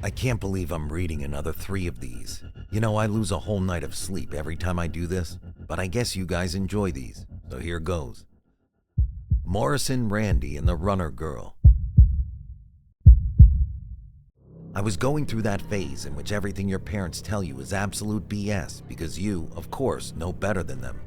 I can't believe I'm reading another 3 of these. You know, I lose a whole night of sleep every time I do this, but I guess you guys enjoy these, so here goes. Morrison Randy and the Runner Girl. I was going through that phase in which everything your parents tell you is absolute BS because you, of course, know better than them.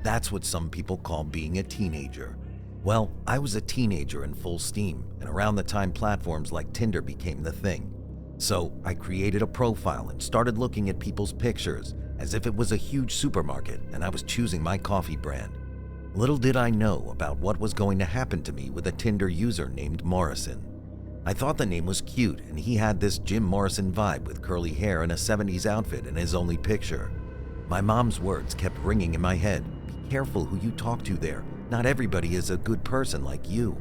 That's what some people call being a teenager. Well, I was a teenager in full steam, and around the time platforms like Tinder became the thing. So I created a profile and started looking at people's pictures as if it was a huge supermarket and I was choosing my coffee brand. Little did I know about what was going to happen to me with a Tinder user named Morrison. I thought the name was cute, and he had this Jim Morrison vibe with curly hair and a 70s outfit in his only picture. My mom's words kept ringing in my head. Be careful who you talk to there. Not everybody is a good person like you.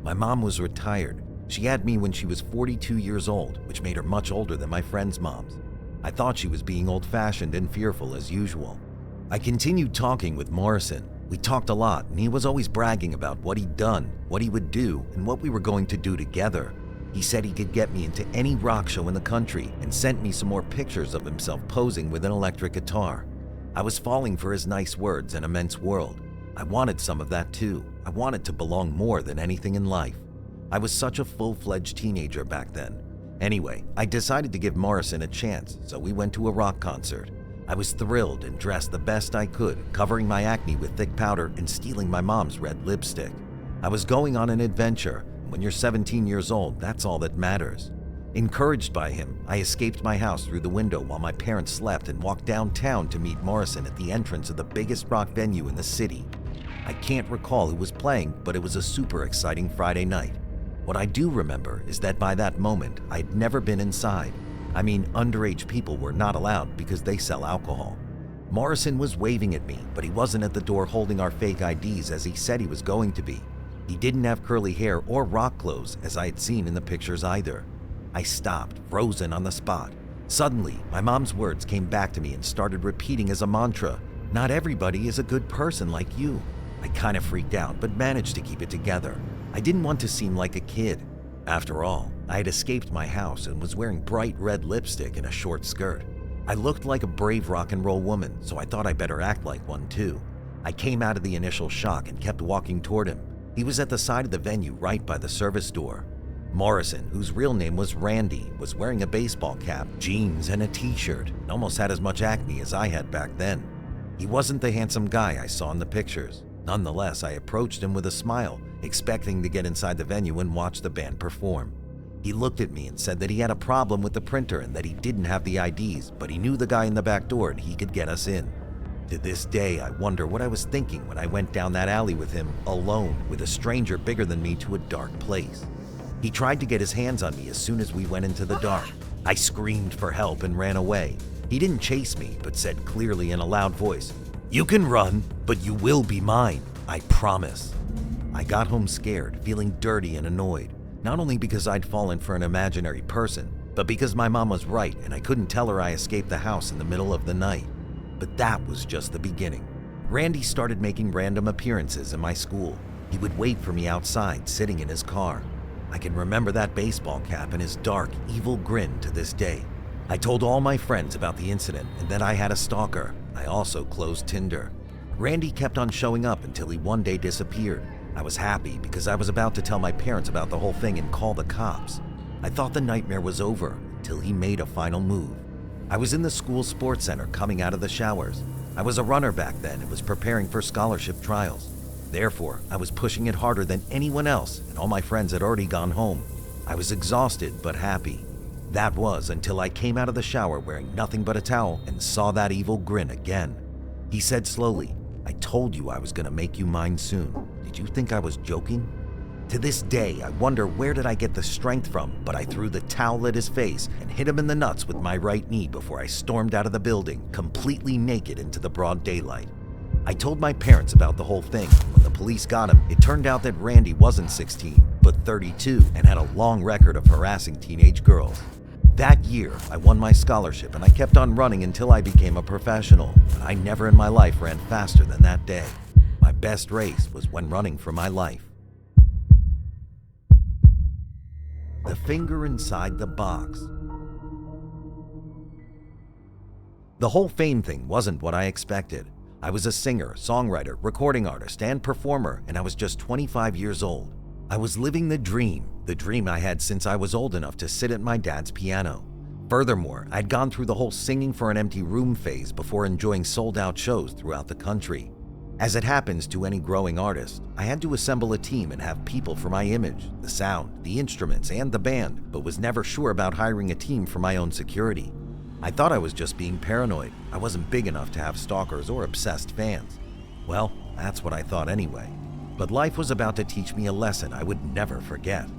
My mom was retired. She had me when she was 42 years old, which made her much older than my friends' moms. I thought she was being old-fashioned and fearful as usual. I continued talking with Morrison. We talked a lot, and he was always bragging about what he'd done, what he would do, and what we were going to do together. He said he could get me into any rock show in the country and sent me some more pictures of himself posing with an electric guitar. I was falling for his nice words and immense world. I wanted some of that too. I wanted to belong more than anything in life. I was such a full-fledged teenager back then. Anyway, I decided to give Morrison a chance, so we went to a rock concert. I was thrilled and dressed the best I could, covering my acne with thick powder and stealing my mom's red lipstick. I was going on an adventure, and when you're 17 years old, that's all that matters. Encouraged by him, I escaped my house through the window while my parents slept and walked downtown to meet Morrison at the entrance of the biggest rock venue in the city. I can't recall who was playing, but it was a super exciting Friday night. What I do remember is that by that moment, I'd never been inside. I mean, underage people were not allowed because they sell alcohol. Morrison was waving at me, but he wasn't at the door holding our fake IDs as he said he was going to be. He didn't have curly hair or rock clothes as I had seen in the pictures either. I stopped, frozen on the spot. Suddenly, my mom's words came back to me and started repeating as a mantra, "Not everybody is a good person like you." I kind of freaked out, but managed to keep it together. I didn't want to seem like a kid. After all, I had escaped my house and was wearing bright red lipstick and a short skirt. I looked like a brave rock and roll woman, so I thought I better act like one too. I came out of the initial shock and kept walking toward him. He was at the side of the venue right by the service door. Morrison, whose real name was Randy, was wearing a baseball cap, jeans, and a t-shirt, and almost had as much acne as I had back then. He wasn't the handsome guy I saw in the pictures. Nonetheless, I approached him with a smile, expecting to get inside the venue and watch the band perform. He looked at me and said that he had a problem with the printer and that he didn't have the IDs, but he knew the guy in the back door and he could get us in. To this day, I wonder what I was thinking when I went down that alley with him, alone, with a stranger bigger than me, to a dark place. He tried to get his hands on me as soon as we went into the dark. I screamed for help and ran away. He didn't chase me, but said clearly in a loud voice, "You can run, but you will be mine, I promise." I got home scared, feeling dirty and annoyed, not only because I'd fallen for an imaginary person, but because my mom was right and I couldn't tell her I escaped the house in the middle of the night. But that was just the beginning. Randy started making random appearances in my school. He would wait for me outside, sitting in his car. I can remember that baseball cap and his dark, evil grin to this day. I told all my friends about the incident and that I had a stalker. I also closed Tinder. Randy kept on showing up until he one day disappeared. I was happy because I was about to tell my parents about the whole thing and call the cops. I thought the nightmare was over until he made a final move. I was in the school sports center coming out of the showers. I was a runner back then and was preparing for scholarship trials. Therefore, I was pushing it harder than anyone else, and all my friends had already gone home. I was exhausted but happy. That was until I came out of the shower wearing nothing but a towel and saw that evil grin again. He said slowly, "I told you I was going to make you mine soon. Did you think I was joking?" To this day, I wonder where did I get the strength from, but I threw the towel at his face and hit him in the nuts with my right knee before I stormed out of the building, completely naked into the broad daylight. I told my parents about the whole thing. When the police got him, it turned out that Randy wasn't 16, but 32, and had a long record of harassing teenage girls. That year, I won my scholarship and I kept on running until I became a professional, but I never in my life ran faster than that day. My best race was when running for my life. The finger inside the box. The whole fame thing wasn't what I expected. I was a singer, songwriter, recording artist, and performer, and I was just 25 years old. I was living the dream I had since I was old enough to sit at my dad's piano. Furthermore, I'd gone through the whole singing for an empty room phase before enjoying sold-out shows throughout the country. As it happens to any growing artist, I had to assemble a team and have people for my image, the sound, the instruments, and the band, but was never sure about hiring a team for my own security. I thought I was just being paranoid. I wasn't big enough to have stalkers or obsessed fans. Well, that's what I thought anyway. But life was about to teach me a lesson I would never forget.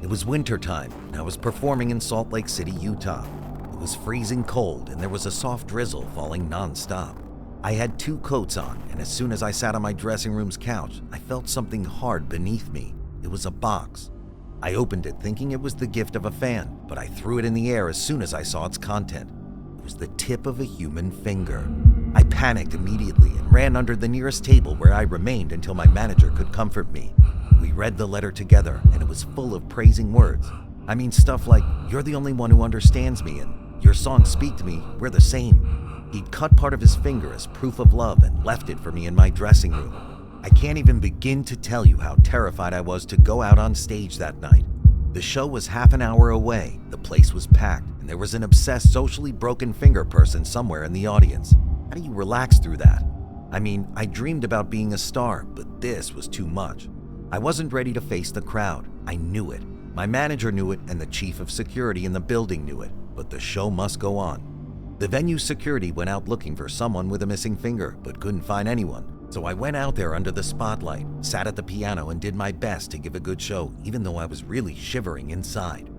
It was wintertime, and I was performing in Salt Lake City, Utah. It was freezing cold, and there was a soft drizzle falling non-stop. I had 2 coats on, and as soon as I sat on my dressing room's couch, I felt something hard beneath me. It was a box. I opened it thinking it was the gift of a fan, but I threw it in the air as soon as I saw its content. It was the tip of a human finger. I panicked immediately and ran under the nearest table where I remained until my manager could comfort me. We read the letter together, and it was full of praising words. I mean, stuff like, "You're the only one who understands me," and "Your songs speak to me, we're the same." He'd cut part of his finger as proof of love and left it for me in my dressing room. I can't even begin to tell you how terrified I was to go out on stage that night. The show was half an hour away, the place was packed, and there was an obsessed, socially broken finger person somewhere in the audience. How do you relax through that? I mean, I dreamed about being a star, but this was too much. I wasn't ready to face the crowd. I knew it. My manager knew it, and the chief of security in the building knew it, but the show must go on. The venue's security went out looking for someone with a missing finger, but couldn't find anyone. So I went out there under the spotlight, sat at the piano, and did my best to give a good show, even though I was really shivering inside.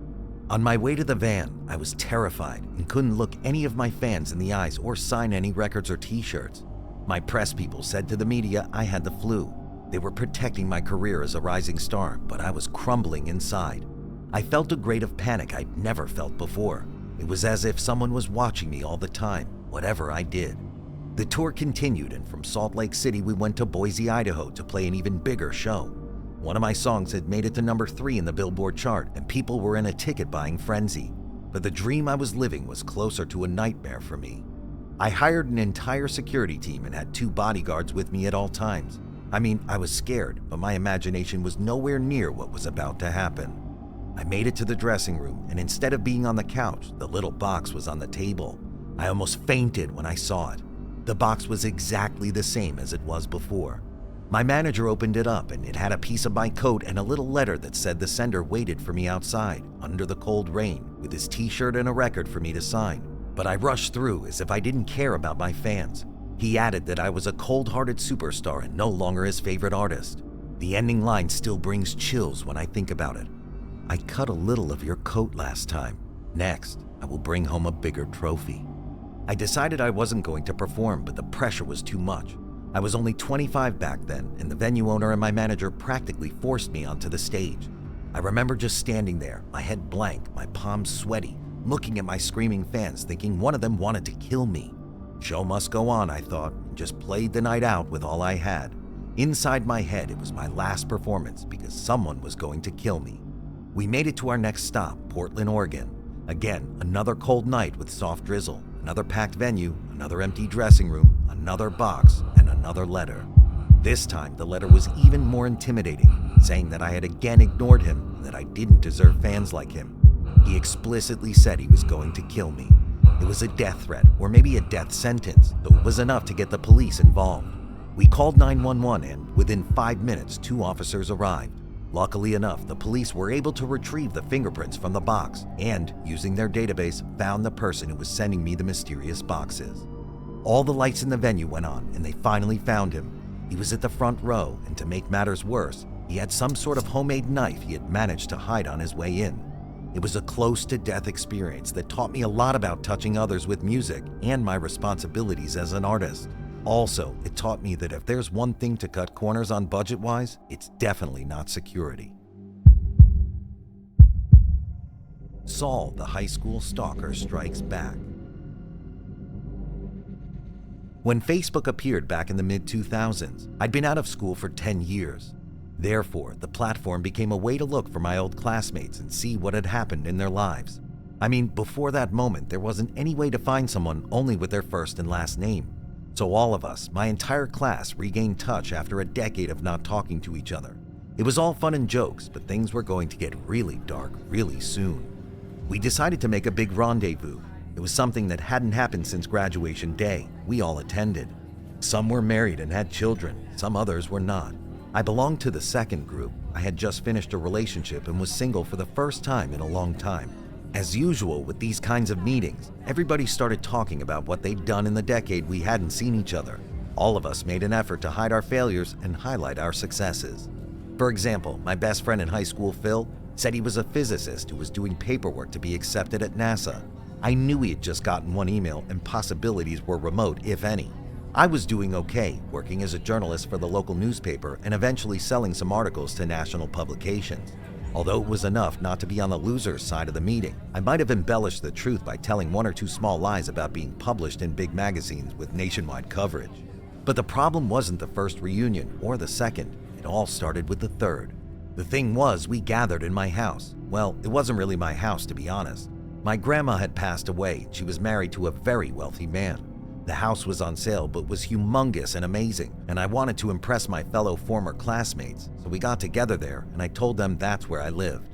On my way to the van, I was terrified and couldn't look any of my fans in the eyes or sign any records or t-shirts. My press people said to the media I had the flu. They were protecting my career as a rising star, but I was crumbling inside. I felt a grade of panic I'd never felt before. It was as if someone was watching me all the time, whatever I did. The tour continued, and from Salt Lake City we went to Boise, Idaho to play an even bigger show. One of my songs had made it to number 3 in the Billboard chart, and people were in a ticket-buying frenzy. But the dream I was living was closer to a nightmare for me. I hired an entire security team and had 2 bodyguards with me at all times. I mean, I was scared, but my imagination was nowhere near what was about to happen. I made it to the dressing room, and instead of being on the couch, the little box was on the table. I almost fainted when I saw it. The box was exactly the same as it was before. My manager opened it up, and it had a piece of my coat and a little letter that said the sender waited for me outside, under the cold rain, with his t-shirt and a record for me to sign. But I rushed through as if I didn't care about my fans. He added that I was a cold-hearted superstar and no longer his favorite artist. The ending line still brings chills when I think about it. "I cut a little of your coat last time. Next, I will bring home a bigger trophy." I decided I wasn't going to perform, but the pressure was too much. I was only 25 back then, and the venue owner and my manager practically forced me onto the stage. I remember just standing there, my head blank, my palms sweaty, looking at my screaming fans, thinking one of them wanted to kill me. Show must go on, I thought, and just played the night out with all I had. Inside my head, it was my last performance because someone was going to kill me. We made it to our next stop, Portland, Oregon. Again, another cold night with soft drizzle, another packed venue, another empty dressing room, another box, and another letter. This time, the letter was even more intimidating, saying that I had again ignored him and that I didn't deserve fans like him. He explicitly said he was going to kill me. It was a death threat, or maybe a death sentence, though it was enough to get the police involved. We called 911 and, within 5 minutes, 2 officers arrived. Luckily enough, the police were able to retrieve the fingerprints from the box and, using their database, found the person who was sending me the mysterious boxes. All the lights in the venue went on, and they finally found him. He was at the front row, and to make matters worse, he had some sort of homemade knife he had managed to hide on his way in. It was a close-to-death experience that taught me a lot about touching others with music and my responsibilities as an artist. Also, it taught me that if there's one thing to cut corners on budget-wise, it's definitely not security. Saul, the high school stalker, strikes back. When Facebook appeared back in the mid-2000s, I'd been out of school for 10 years. Therefore, the platform became a way to look for my old classmates and see what had happened in their lives. I mean, before that moment, there wasn't any way to find someone only with their first and last name. So all of us, my entire class, regained touch after a decade of not talking to each other. It was all fun and jokes, but things were going to get really dark really soon. We decided to make a big rendezvous. It was something that hadn't happened since graduation day. We all attended. Some were married and had children, some others were not. I belonged to the second group. I had just finished a relationship and was single for the first time in a long time. As usual with these kinds of meetings, everybody started talking about what they'd done in the decade we hadn't seen each other. All of us made an effort to hide our failures and highlight our successes. For example, my best friend in high school, Phil, said he was a physicist who was doing paperwork to be accepted at NASA. I knew he had just gotten one email and possibilities were remote, if any. I was doing okay, working as a journalist for the local newspaper and eventually selling some articles to national publications. Although it was enough not to be on the loser's side of the meeting, I might have embellished the truth by telling one or two small lies about being published in big magazines with nationwide coverage. But the problem wasn't the first reunion or the second. It all started with the third. The thing was, we gathered in my house. Well, it wasn't really my house, to be honest. My grandma had passed away. She was married to a very wealthy man. The house was on sale, but was humongous and amazing, and I wanted to impress my fellow former classmates, so we got together there, and I told them that's where I lived.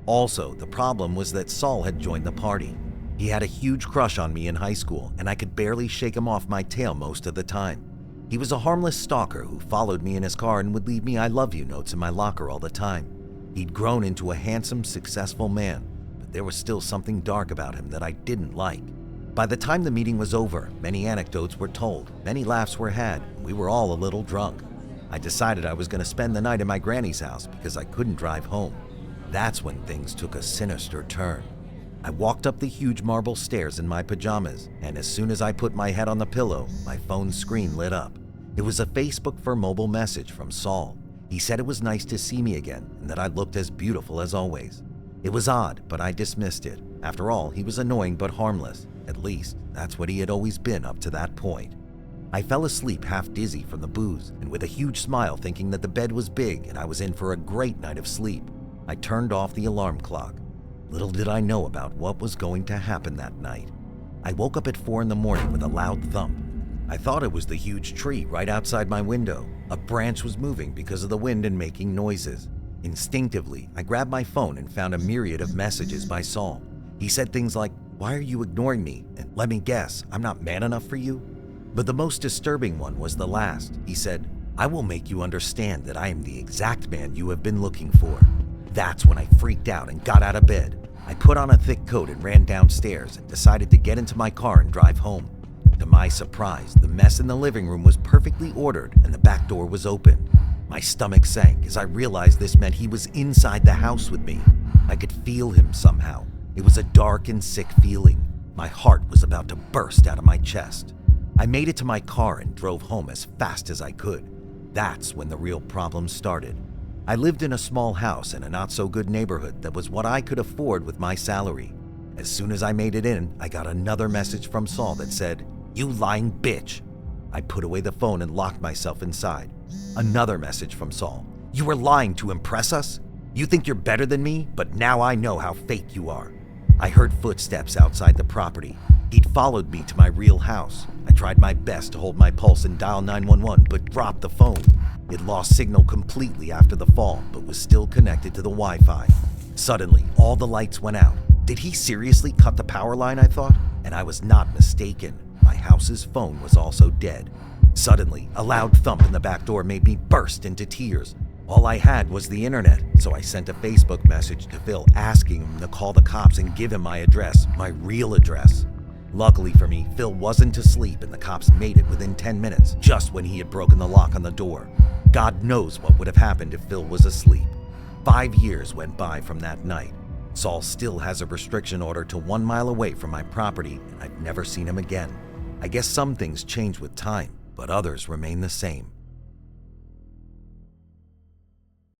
Also, the problem was that Saul had joined the party. He had a huge crush on me in high school, and I could barely shake him off my tail most of the time. He was a harmless stalker who followed me in his car and would leave me "I love you" notes in my locker all the time. He'd grown into a handsome, successful man, but there was still something dark about him that I didn't like. By the time the meeting was over, many anecdotes were told, many laughs were had, and we were all a little drunk. I decided I was going to spend the night in my granny's house because I couldn't drive home. That's when things took a sinister turn. I walked up the huge marble stairs in my pajamas, and as soon as I put my head on the pillow, my phone's screen lit up. It was a Facebook for mobile message from Saul. He said it was nice to see me again and that I looked as beautiful as always. It was odd, but I dismissed it. After all, he was annoying but harmless. At least, that's what he had always been up to that point. I fell asleep half dizzy from the booze and with a huge smile thinking that the bed was big and I was in for a great night of sleep. I turned off the alarm clock. Little did I know about what was going to happen that night. I woke up at 4 a.m. with a loud thump. I thought it was the huge tree right outside my window. A branch was moving because of the wind and making noises. Instinctively, I grabbed my phone and found a myriad of messages by Saul. He said things like, "Why are you ignoring me? And let me guess, I'm not man enough for you?" But the most disturbing one was the last. He said, "I will make you understand that I am the exact man you have been looking for." That's when I freaked out and got out of bed. I put on a thick coat and ran downstairs and decided to get into my car and drive home. To my surprise, the mess in the living room was perfectly ordered and the back door was open. My stomach sank as I realized this meant he was inside the house with me. I could feel him somehow. It was a dark and sick feeling. My heart was about to burst out of my chest. I made it to my car and drove home as fast as I could. That's when the real problem started. I lived in a small house in a not-so-good neighborhood that was what I could afford with my salary. As soon as I made it in, I got another message from Saul that said, "You lying bitch." I put away the phone and locked myself inside. Another message from Saul. "You were lying to impress us? You think you're better than me, but now I know how fake you are." I heard footsteps outside the property. He'd followed me to my real house. I tried my best to hold my pulse and dial 911, but dropped the phone. It lost signal completely after the fall, but was still connected to the Wi-Fi. Suddenly, all the lights went out. Did he seriously cut the power line, I thought? And I was not mistaken. My house's phone was also dead. Suddenly, a loud thump in the back door made me burst into tears. All I had was the internet, so I sent a Facebook message to Phil asking him to call the cops and give him my address, my real address. Luckily for me, Phil wasn't asleep and the cops made it within 10 minutes, just when he had broken the lock on the door. God knows what would have happened if Phil was asleep. 5 years went by from that night. Saul still has a restriction order to 1 mile away from my property, and I've never seen him again. I guess some things change with time, but others remain the same.